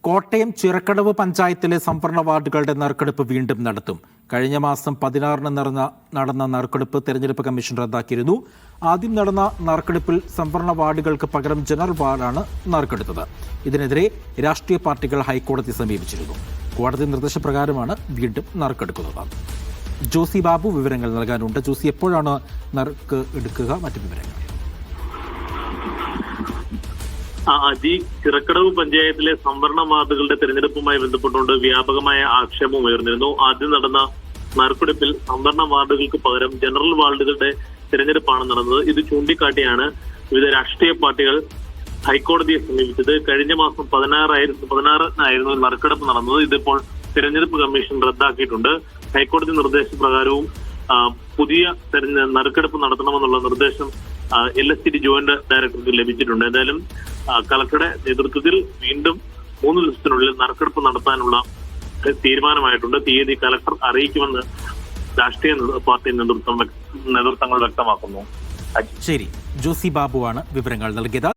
കോട്ടയം ചിറക്കടവ് പഞ്ചായത്തിലെ സംവരണ വാർഡുകളുടെ നറുക്കെടുപ്പ് വീണ്ടും നടത്തും. കഴിഞ്ഞ മാസം 16-ന് നടന്ന നറുക്കെടുപ്പ് തെരഞ്ഞെടുപ്പ് കമ്മീഷൻ റദ്ദാക്കിയിരുന്നു. ആദ്യം നടന്ന നറുക്കെടുപ്പിൽ സംവരണ വാർഡുകൾക്ക് പകരം ജനറൽ വാർഡാണ് നറുക്കെടുത്തത്. ഇതിനെതിരെ രാഷ്ട്രീയ പാർട്ടികൾ ഹൈക്കോടതി സമീപിച്ചിരുന്നു. കോടതി നിർദ്ദേശപ്രകാരമാണ് വീണ്ടും നറുക്കെടുക്കുന്നത്. ജോസി ബാബു വിവരങ്ങൾ നൽകാനുണ്ട്. ജോസി, എപ്പോഴാണ് നറുക്ക് എടുക്കുക? മറ്റു വിവരങ്ങൾ. ചിറക്കടവ് പഞ്ചായത്തിലെ സംവരണ വാർഡുകളുടെ തെരഞ്ഞെടുപ്പുമായി ബന്ധപ്പെട്ടുകൊണ്ട് വ്യാപകമായ ആക്ഷേപം ഉയർന്നിരുന്നു. ആദ്യം നടന്ന നറുക്കെടുപ്പിൽ സംവരണ വാർഡുകൾക്ക് പകരം ജനറൽ വാർഡുകളുടെ തെരഞ്ഞെടുപ്പാണ് നടന്നത്. ഇത് ചൂണ്ടിക്കാട്ടിയാണ് വിവിധ രാഷ്ട്രീയ പാർട്ടികൾ ഹൈക്കോടതിയെ സമീപിച്ചത്. കഴിഞ്ഞ മാസം 16-നായിരുന്നു നറുക്കെടുപ്പ് നടന്നത്. ഇതിപ്പോൾ തെരഞ്ഞെടുപ്പ് കമ്മീഷൻ റദ്ദാക്കിയിട്ടുണ്ട്. ഹൈക്കോടതി നിർദ്ദേശപ്രകാരവും പുതിയ നറുക്കെടുപ്പ് നടത്തണമെന്നുള്ള നിർദ്ദേശം LSTD ജോയിന്റ് ഡയറക്ടർക്ക് ലഭിച്ചിട്ടുണ്ട്. എന്തായാലും കളക്ടറുടെ നേതൃത്വത്തിൽ വീണ്ടും 3 ദിവസത്തിനുള്ളിൽ നറുക്കെടുപ്പ് നടത്താനുള്ള തീരുമാനമായിട്ടുണ്ട്. തീയതി കളക്ടർ അറിയിക്കുമെന്ന് രാഷ്ട്രീയ പാർട്ടി നേതൃത്വങ്ങൾ വ്യക്തമാക്കുന്നു. ശരി, ജോസി ബാബുവാണ് വിവരങ്ങൾ നൽകിയത്.